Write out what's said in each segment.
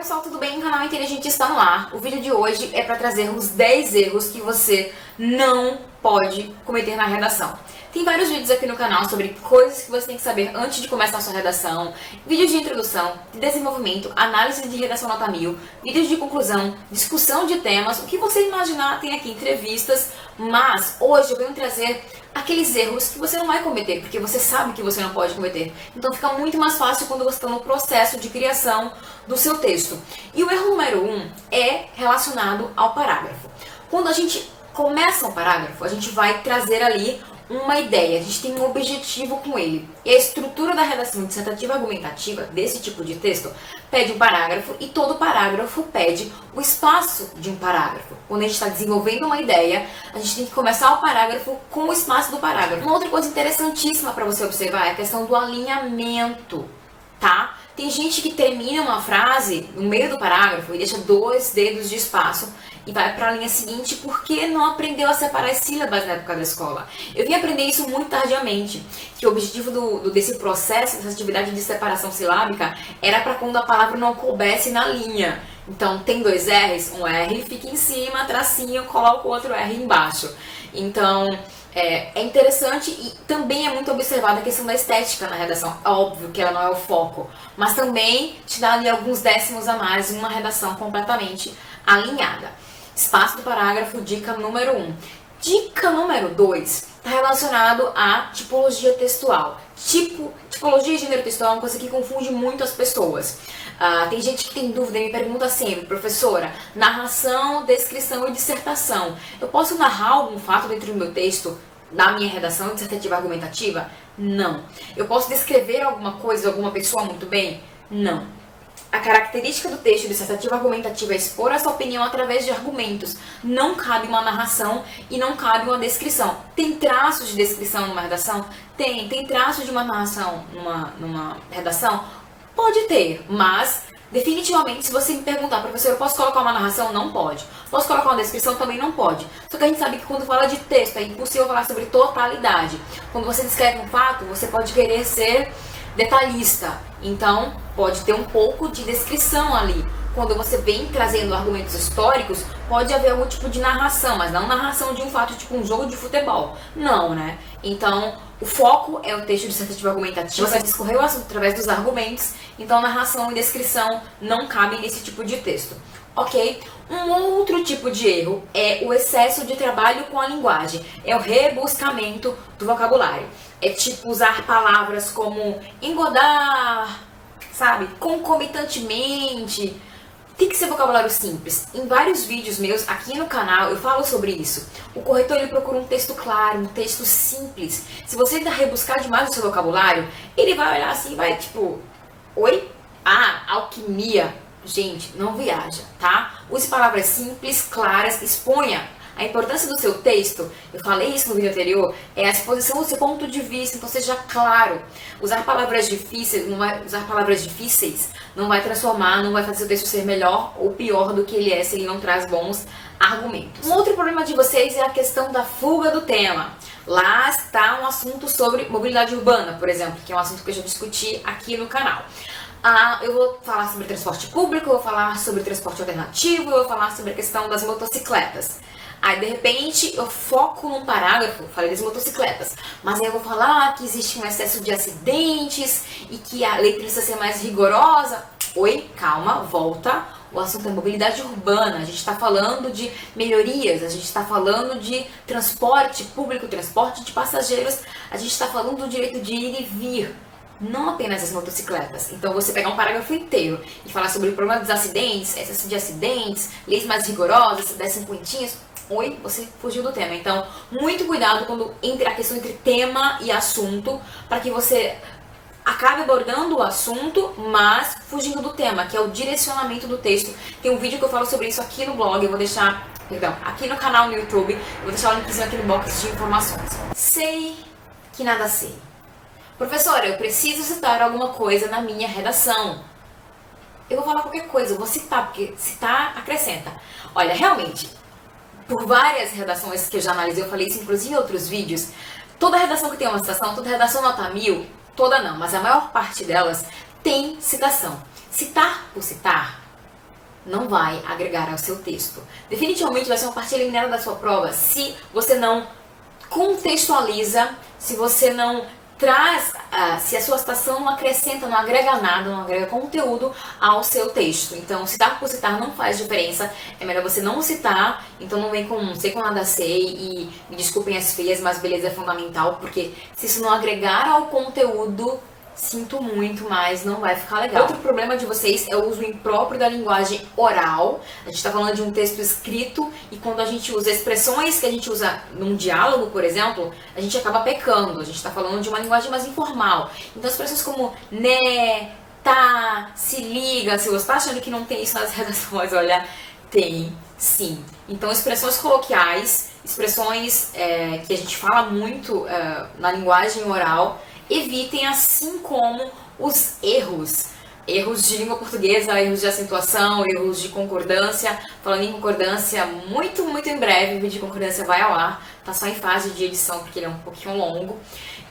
pessoal, tudo bem? O canal Inteligente está no ar. O vídeo de hoje é para trazer os 10 erros que você não pode cometer na redação. Tem vários vídeos aqui no canal sobre coisas que você tem que saber antes de começar a sua redação, vídeos de introdução, de desenvolvimento, análise de redação nota 1000, vídeos de conclusão, discussão de temas, o que você imaginar tem aqui, entrevistas, mas hoje eu venho trazer aqueles erros que você não vai cometer, porque você sabe que você não pode cometer. Então fica muito mais fácil quando você está no processo de criação do seu texto. E o erro número 1 é relacionado ao parágrafo. Quando a gente começa um parágrafo, a gente vai trazer ali uma ideia, a gente tem um objetivo com ele. E a estrutura da redação dissertativa argumentativa desse tipo de texto pede um parágrafo e todo parágrafo pede o espaço de um parágrafo. Quando a gente está desenvolvendo uma ideia, a gente tem que começar o parágrafo com o espaço do parágrafo. Uma outra coisa interessantíssima para você observar é a questão do alinhamento, tá? Tem gente que termina uma frase no meio do parágrafo e deixa 2 dedos de espaço e vai para a linha seguinte porque não aprendeu a separar as sílabas na época da escola. Eu vim aprender isso muito tardiamente, que o objetivo desse processo, dessa atividade de separação silábica, era para quando a palavra não coubesse na linha. Então tem 2 R's, um R fica em cima, tracinho, coloca o outro R embaixo. Então é interessante e também é muito observada a questão da estética na redação. Óbvio que ela não é o foco, mas também te dá ali alguns décimos a mais em uma redação completamente alinhada. Espaço do parágrafo, dica número 1. Dica número 2 está relacionado à tipologia textual. Tipologia e gênero textual é uma coisa que confunde muito as pessoas. Tem gente que tem dúvida e me pergunta sempre, professora, narração, descrição e dissertação. Eu posso narrar algum fato dentro do meu texto, na minha redação dissertativa argumentativa? Não. Eu posso descrever alguma coisa, alguma pessoa muito bem? Não. A característica do texto dissertativo argumentativo é expor a sua opinião através de argumentos. Não cabe uma narração e não cabe uma descrição. Tem traços de descrição numa redação? Tem traços de uma narração numa redação? Pode ter, mas definitivamente se você me perguntar, professor, eu posso colocar uma narração? Não pode. Posso colocar uma descrição? Também não pode. Só que a gente sabe que quando fala de texto é impossível falar sobre totalidade. Quando você descreve um fato, você pode querer ser detalhista, então pode ter um pouco de descrição ali. Quando você vem trazendo argumentos históricos, pode haver algum tipo de narração, mas não narração de um fato tipo um jogo de futebol, não, né? Então o foco é o texto dissertativo argumentativo, você discorrer o assunto através dos argumentos, então narração e descrição não cabem nesse tipo de texto, ok? Um outro tipo de erro é o excesso de trabalho com a linguagem, é o rebuscamento do vocabulário. É tipo usar palavras como engodar, sabe? Concomitantemente. Tem que ser vocabulário simples. Em vários vídeos meus aqui no canal eu falo sobre isso. O corretor ele procura um texto claro, um texto simples. Se você ainda rebuscar demais o seu vocabulário, ele vai olhar assim e vai tipo... Oi? Alquimia. Gente, não viaja, tá? Use palavras simples, claras, exponha a importância do seu texto. Eu falei isso no vídeo anterior, é a exposição do seu ponto de vista, então seja claro. Usar palavras difíceis não vai transformar, não vai fazer o texto ser melhor ou pior do que ele é se ele não traz bons argumentos. Um outro problema de vocês é a questão da fuga do tema. Lá está um assunto sobre mobilidade urbana, por exemplo, que é um assunto que eu já discuti aqui no canal. Eu vou falar sobre transporte público, eu vou falar sobre transporte alternativo, eu vou falar sobre a questão das motocicletas. Aí, de repente, eu foco num parágrafo, falei das motocicletas, mas aí eu vou falar que existe um excesso de acidentes e que a lei precisa ser mais rigorosa. Oi, calma, volta. O assunto é mobilidade urbana, a gente está falando de melhorias, a gente está falando de transporte público, transporte de passageiros, a gente está falando do direito de ir e vir. Não apenas as motocicletas. Então você pegar um parágrafo inteiro e falar sobre o problema dos acidentes, excesso de acidentes, leis mais rigorosas, 10 cinquentinhas, oi, você fugiu do tema. Então, muito cuidado quando entra a questão entre tema e assunto, para que você acabe abordando o assunto, mas fugindo do tema, que é o direcionamento do texto. Tem um vídeo que eu falo sobre isso aqui no blog, eu vou deixar, aqui no canal no YouTube, eu vou deixar o linkzinho aqui no box de informações. Sei que nada sei. Professora, eu preciso citar alguma coisa na minha redação. Eu vou falar qualquer coisa, eu vou citar, porque citar acrescenta. Olha, realmente, por várias redações que eu já analisei, eu falei isso inclusive em outros vídeos, toda redação que tem uma citação, toda redação nota 1000, toda não, mas a maior parte delas tem citação. Citar por citar não vai agregar ao seu texto. Definitivamente vai ser uma parte eliminada da sua prova se você não contextualiza, se você não traz, se a sua citação não acrescenta, não agrega nada, não agrega conteúdo ao seu texto. Então, citar por citar não faz diferença, é melhor você não citar, então não vem com sei com nada sei e me desculpem as feias, mas beleza é fundamental, porque se isso não agregar ao conteúdo, sinto muito, mas não vai ficar legal. Outro problema de vocês é o uso impróprio da linguagem oral. A gente está falando de um texto escrito e quando a gente usa expressões que a gente usa num diálogo, por exemplo, a gente acaba pecando. A gente está falando de uma linguagem mais informal. Então, expressões como né, tá, se liga, se você está achando que não tem isso nas redações, olha, tem sim. Então, expressões coloquiais, expressões que a gente fala muito na linguagem oral, evitem, assim como os erros. Erros de língua portuguesa, erros de acentuação, erros de concordância. Falando em concordância, muito em breve o vídeo de concordância vai ao ar. Tá só em fase de edição, porque ele é um pouquinho longo.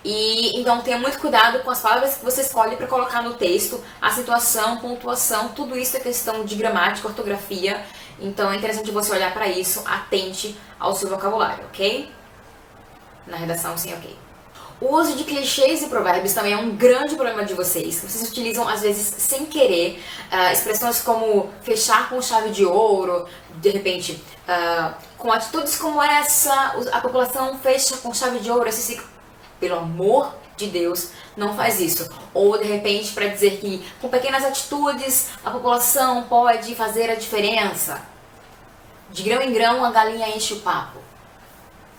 E então tenha muito cuidado com as palavras que você escolhe para colocar no texto. Acentuação, pontuação, tudo isso é questão de gramática, ortografia. Então é interessante você olhar para isso, atente ao seu vocabulário, ok? Na redação, sim, ok. O uso de clichês e provérbios também é um grande problema de vocês. Vocês utilizam, às vezes, sem querer, expressões como fechar com chave de ouro, de repente, com atitudes como essa, a população fecha com chave de ouro esse ciclo. Pelo amor de Deus, não faz isso. Ou, de repente, para dizer que com pequenas atitudes a população pode fazer a diferença. De grão em grão a galinha enche o papo.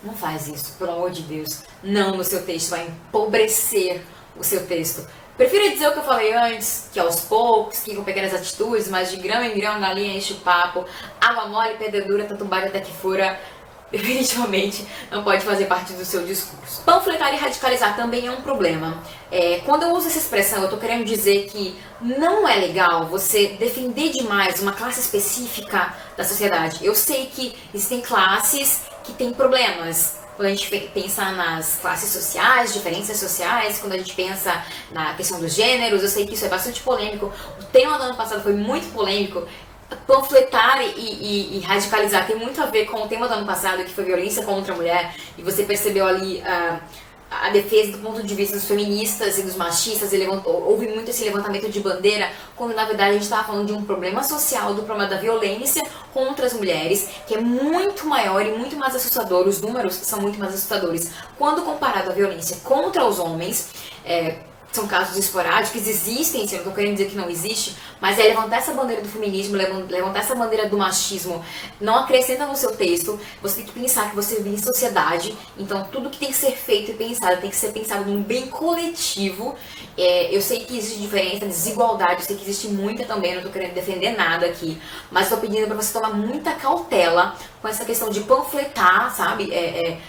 Não faz isso, pelo amor de Deus. Não no seu texto, vai empobrecer o seu texto. Prefiro dizer o que eu falei antes, que aos poucos, que com pequenas atitudes, mas de grão em grão, galinha enche o papo, água mole, pedra dura, tanto bate até que fura, definitivamente não pode fazer parte do seu discurso. Panfletar e radicalizar também é um problema. Quando eu uso essa expressão, eu estou querendo dizer que não é legal você defender demais uma classe específica da sociedade. Eu sei que existem classes que têm problemas. Quando a gente pensa nas classes sociais, diferenças sociais, quando a gente pensa na questão dos gêneros, eu sei que isso é bastante polêmico. O tema do ano passado foi muito polêmico. Panfletar e radicalizar tem muito a ver com o tema do ano passado, que foi violência contra a mulher, e você percebeu ali a defesa do ponto de vista dos feministas e dos machistas, houve muito esse levantamento de bandeira, quando na verdade a gente estava falando de um problema social, do problema da violência contra as mulheres, que é muito maior e muito mais assustador, os números são muito mais assustadores quando comparado à violência contra os homens. São casos esporádicos, existem, eu não estou querendo dizer que não existe, mas levantar essa bandeira do feminismo, levantar essa bandeira do machismo, não acrescenta no seu texto. Você tem que pensar que você vive em sociedade, então tudo que tem que ser feito e pensado tem que ser pensado num bem coletivo. Eu sei que existe diferença, desigualdade, eu sei que existe muita também, não estou querendo defender nada aqui, mas estou pedindo para você tomar muita cautela com essa questão de panfletar, sabe,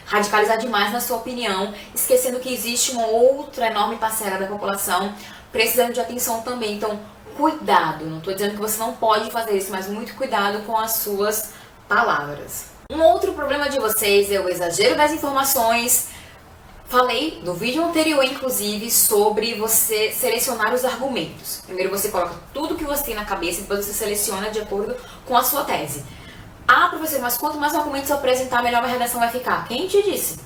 radicalizar demais na sua opinião, esquecendo que existe uma outra enorme parcela da população precisando de atenção também. Então, cuidado, não estou dizendo que você não pode fazer isso, mas muito cuidado com as suas palavras. Um outro problema de vocês é o exagero das informações. Falei no vídeo anterior, inclusive, sobre você selecionar os argumentos. Primeiro você coloca tudo que você tem na cabeça e depois você seleciona de acordo com a sua tese. Ah, professor, mas quanto mais argumentos eu apresentar, melhor a redação vai ficar. Quem te disse?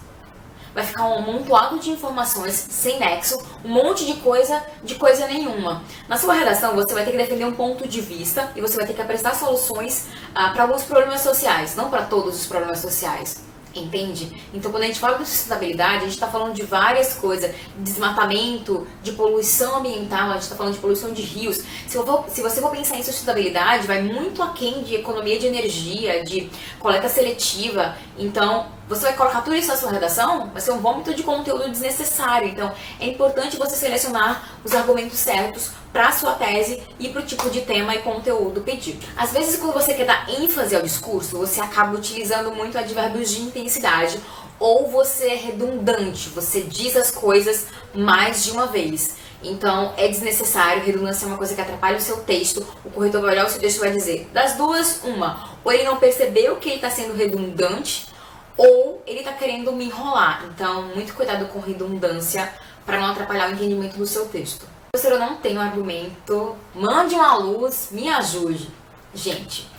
Vai ficar um amontoado de informações sem nexo, um monte de coisa nenhuma. Na sua redação, você vai ter que defender um ponto de vista e você vai ter que apresentar soluções para alguns problemas sociais, não para todos os problemas sociais. Entende? Então, quando a gente fala de sustentabilidade, a gente está falando de várias coisas, de desmatamento, de poluição ambiental, a gente está falando de poluição de rios. Se você for pensar em sustentabilidade, vai muito aquém de economia de energia, de coleta seletiva. Então, você vai colocar tudo isso na sua redação, vai ser um vômito de conteúdo desnecessário. Então, é importante você selecionar os argumentos certos para a sua tese e para o tipo de tema e conteúdo pedido. Às vezes, quando você quer dar ênfase ao discurso, você acaba utilizando muito advérbios de intensidade ou você é redundante, você diz as coisas mais de uma vez. Então, é desnecessário, redundância é uma coisa que atrapalha o seu texto, o corretor vai olhar o seu texto e vai dizer, das duas, uma, ou ele não percebeu que ele está sendo redundante, ou ele está querendo me enrolar. Então, muito cuidado com redundância para não atrapalhar o entendimento do seu texto. Professor, eu não tenho argumento, mande uma luz, me ajude. Gente,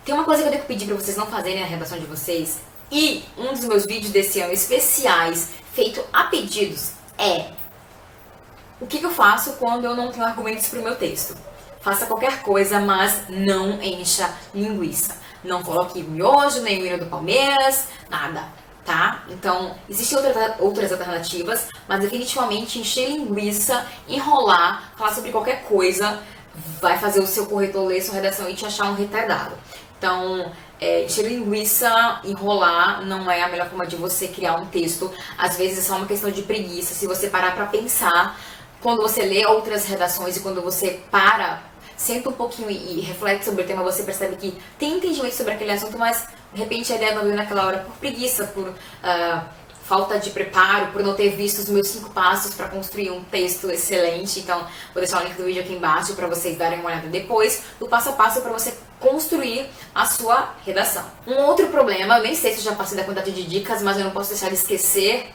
tem uma coisa que eu tenho que pedir pra vocês não fazerem na redação de vocês, e um dos meus vídeos desse ano especiais, feito a pedidos, é o que eu faço quando eu não tenho argumentos pro meu texto. Faça qualquer coisa, mas não encha linguiça. Não coloque miojo, nem o hino do Palmeiras, nada, tá? Então, existem outras alternativas, mas definitivamente encher linguiça, enrolar, falar sobre qualquer coisa, vai fazer o seu corretor ler sua redação e te achar um retardado. Então, encher linguiça, enrolar, não é a melhor forma de você criar um texto. Às vezes é só uma questão de preguiça. Se você parar pra pensar, quando você lê outras redações e quando você senta um pouquinho e reflete sobre o tema, você percebe que tem entendimento sobre aquele assunto, mas de repente a ideia não veio naquela hora por preguiça, por falta de preparo, por não ter visto os meus 5 passos para construir um texto excelente. Então, vou deixar o link do vídeo aqui embaixo para vocês darem uma olhada depois do passo a passo para você construir a sua redação. Um outro problema, eu nem sei se eu já passei da quantidade de dicas, mas eu não posso deixar de esquecer,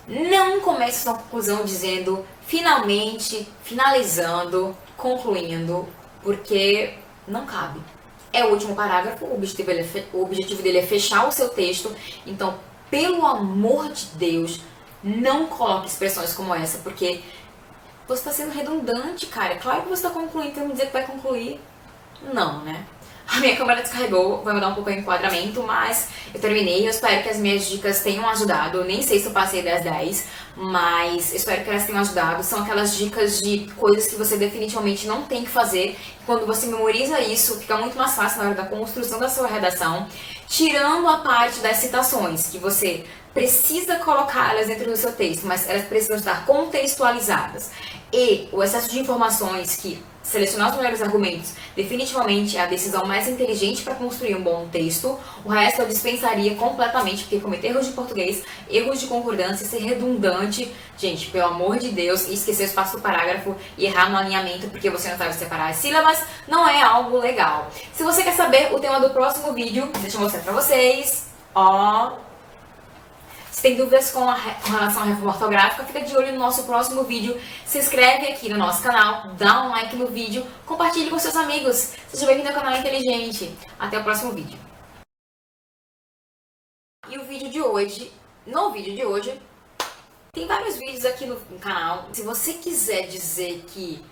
não comece sua conclusão dizendo finalmente, finalizando, concluindo, porque não cabe. É o último parágrafo, o objetivo dele é fechar o seu texto, então, pelo amor de Deus, não coloque expressões como essa, porque você está sendo redundante, cara. É claro que você está concluindo, então me dizer que vai concluir. Não, né? A minha câmera descarregou, vai mudar um pouco o enquadramento, mas eu terminei. Eu espero que as minhas dicas tenham ajudado. Eu nem sei se eu passei das 10, mas eu espero que elas tenham ajudado. São aquelas dicas de coisas que você definitivamente não tem que fazer. Quando você memoriza isso, fica muito mais fácil na hora da construção da sua redação, tirando a parte das citações, que você precisa colocá-las dentro do seu texto, mas elas precisam estar contextualizadas. E o excesso de informações, que selecionar os melhores argumentos definitivamente é a decisão mais inteligente para construir um bom texto. O resto eu dispensaria completamente, porque cometer erros de português, erros de concordância, ser redundante, gente, pelo amor de Deus, e esquecer o espaço do parágrafo e errar no alinhamento porque você não sabe separar as sílabas, não é algo legal. Se você quer saber o tema do próximo vídeo, deixa eu mostrar pra vocês. Se tem dúvidas com relação à reforma ortográfica, fica de olho no nosso próximo vídeo. Se inscreve aqui no nosso canal, dá um like no vídeo, compartilhe com seus amigos. Seja bem-vindo ao canal Inteligente. Até o próximo vídeo. E o vídeo de hoje, no vídeo de hoje, tem vários vídeos aqui no canal. Se você quiser dizer que